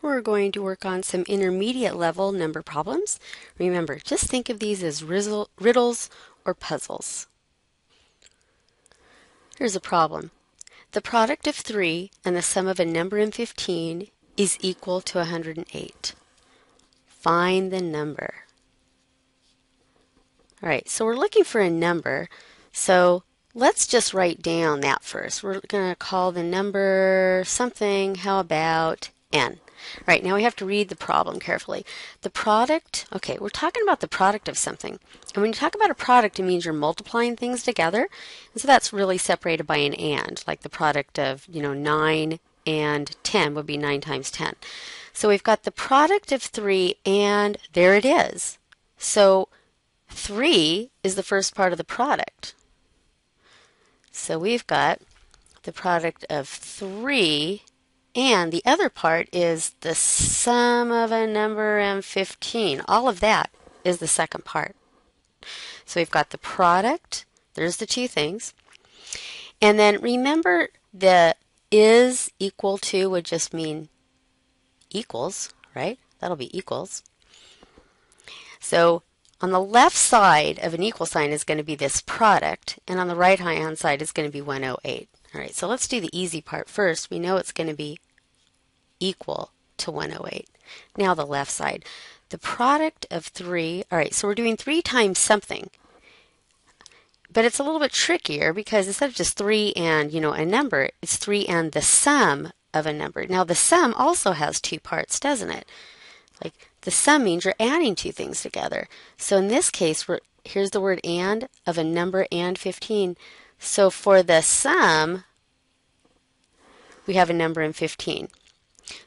We're going to work on some intermediate level number problems. Remember, just think of these as riddles or puzzles. Here's a problem. The product of 3 and the sum of a number and 15 is equal to 108. Find the number. All right, so we're looking for a number. So let's just write down that first. We're going to call the number something. How about n? All right, now we have to read the problem carefully. The product, okay, we're talking about the product of something. And when you talk about a product, it means you're multiplying things together. And so that's really separated by an and, like the product of, 9 and 10 would be 9 times 10. So we've got the product of 3, and there it is. So 3 is the first part of the product. So we've got the product of 3, and the other part is the sum of a number and 15. All of that is the second part. So we've got the product, there's the two things. And then remember the is equal to would just mean equals, right? That'll be equals. So on the left side of an equal sign is going to be this product, and on the right-hand side is going to be 108. All right, so let's do the easy part first. We know it's going to be equal to 108. Now the left side. The product of 3, all right, so we're doing 3 times something. But it's a little bit trickier because instead of just 3 and, a number, it's 3 and the sum of a number. Now the sum also has two parts, doesn't it? Like the sum means you're adding two things together. So in this case, here's the word and of a number and 15. So for the sum, we have a number and 15.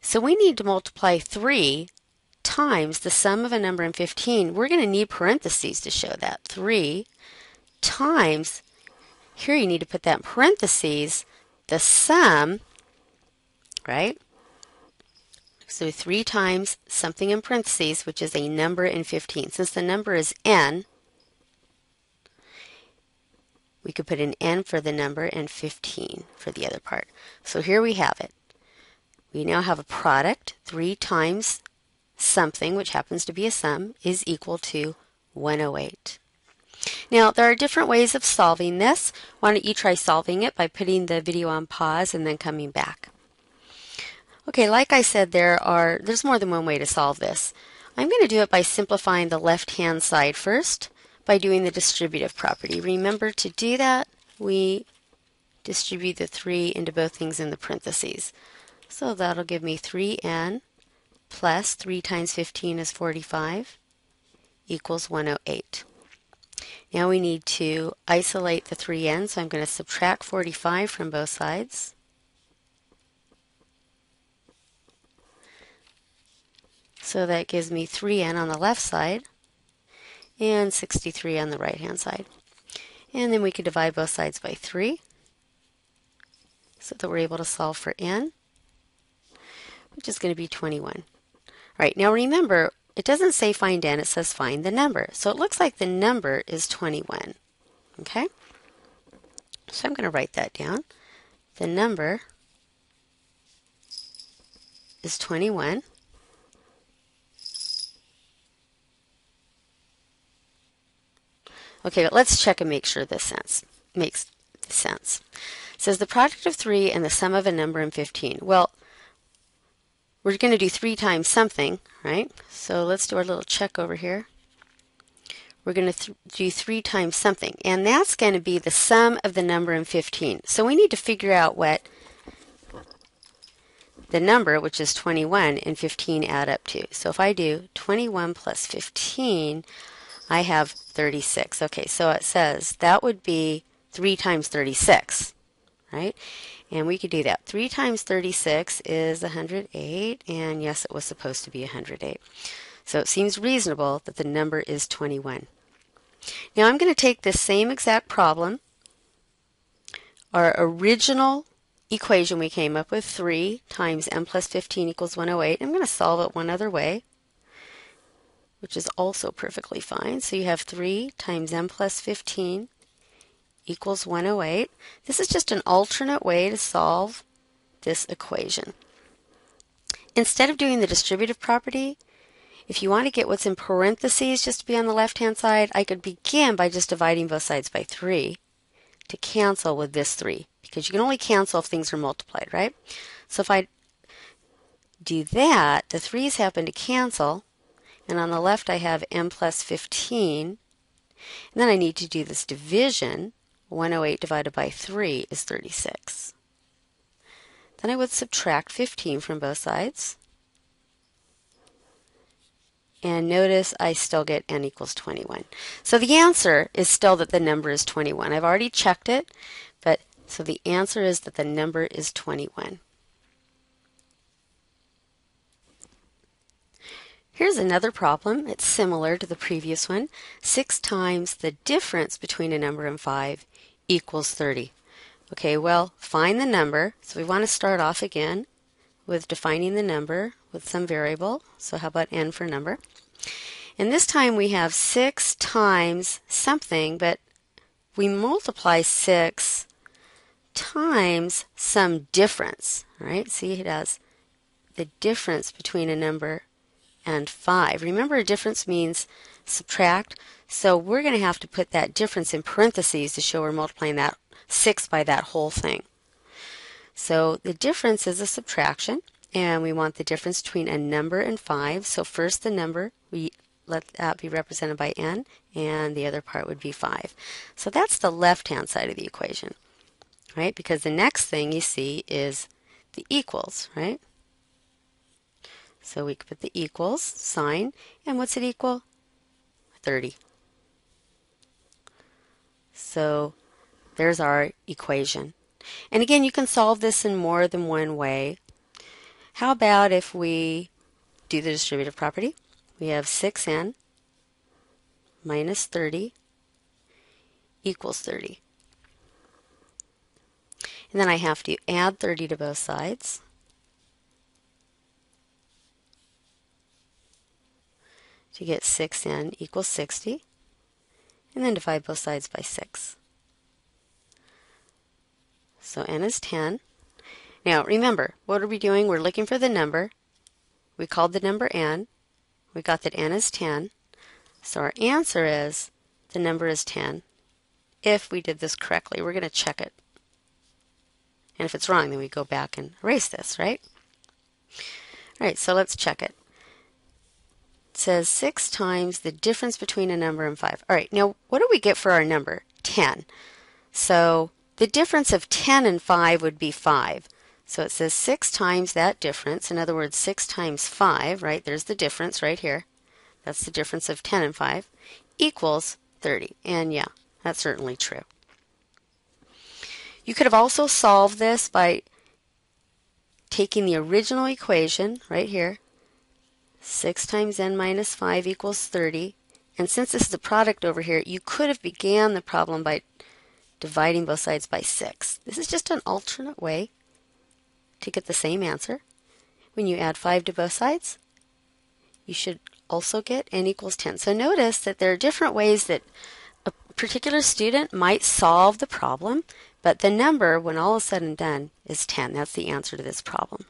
So we need to multiply 3 times the sum of a number and 15. We're going to need parentheses to show that. 3 times, here you need to put that in parentheses, the sum, right? So 3 times something in parentheses, which is a number and 15. Since the number is n, we could put an n for the number and 15 for the other part. So here we have it. We now have a product. 3 times something, which happens to be a sum, is equal to 108. Now, there are different ways of solving this. Why don't you try solving it by putting the video on pause and then coming back. Okay, like I said, there's more than one way to solve this. I'm going to do it by simplifying the left-hand side first by doing the distributive property. Remember to do that, we distribute the 3 into both things in the parentheses. So that'll give me 3n plus 3 times 15 is 45 equals 108. Now we need to isolate the 3n, so I'm going to subtract 45 from both sides. So that gives me 3n on the left side and 63 on the right-hand side. And then we could divide both sides by 3 so that we're able to solve for n, which is going to be 21. All right, now remember, it doesn't say find n, it says find the number. So it looks like the number is 21. Okay? So I'm going to write that down. The number is 21. Okay, but let's check and make sure this makes sense. It says the product of 3 and the sum of a number and 15. Well, we're going to do 3 times something, right? So let's do our little check over here. We're going to do 3 times something, and that's going to be the sum of the number and 15. So we need to figure out what the number, which is 21, and 15 add up to. So if I do 21 plus 15, I have 36. Okay, so it says that would be 3 times 36, right? And we could do that. 3 times 36 is 108, and yes, it was supposed to be 108. So it seems reasonable that the number is 21. Now I'm going to take this same exact problem, our original equation we came up with, 3 times n plus 15 equals 108. I'm going to solve it one other way, which is also perfectly fine. So you have 3 times n plus 15 equals 108. This is just an alternate way to solve this equation. Instead of doing the distributive property, if you want to get what's in parentheses just to be on the left-hand side, I could begin by just dividing both sides by 3 to cancel with this 3, because you can only cancel if things are multiplied, right? So if I do that, the 3's happen to cancel, and on the left I have m plus 15, and then I need to do this division. 108 divided by 3 is 36. Then I would subtract 15 from both sides. And notice I still get n equals 21. So the answer is still that the number is 21. I've already checked it, but so the answer is that the number is 21. Here's another problem. It's similar to the previous one. 6 times the difference between a number and 5 equals 30. Okay, well, find the number. So we want to start off again with defining the number with some variable. So how about n for number? And this time we have 6 times something, but we multiply 6 times some difference, right? See, it has the difference between a number and 5. Remember, a difference means subtract, so we're going to have to put that difference in parentheses to show we're multiplying that 6 by that whole thing. So the difference is a subtraction, and we want the difference between a number and 5. So first the number, we let that be represented by n, and the other part would be 5. So that's the left-hand side of the equation, right? Because the next thing you see is the equals, right? So we could put the equals sign, and what's it equal? 30. So there's our equation. And again, you can solve this in more than one way. How about if we do the distributive property? We have 6n minus 30 equals 30. And then I have to add 30 to both sides. To get 6n equals 60. And then divide both sides by 6. So n is 10. Now remember, what are we doing? We're looking for the number. We called the number n. We got that n is 10. So our answer is the number is 10. If we did this correctly, we're going to check it. And if it's wrong, then we go back and erase this, right? All right, so let's check it. It says 6 times the difference between a number and 5. All right, now what do we get for our number? 10. So the difference of 10 and 5 would be 5. So it says 6 times that difference. In other words, 6 times 5, right? There's the difference right here. That's the difference of 10 and 5 equals 30. And yeah, that's certainly true. You could have also solved this by taking the original equation right here. 6 times n minus 5 equals 30. And since this is a product over here, you could have began the problem by dividing both sides by 6. This is just an alternate way to get the same answer. When you add 5 to both sides, you should also get n equals 10. So notice that there are different ways that a particular student might solve the problem, but the number, when all is said and done, is 10. That's the answer to this problem.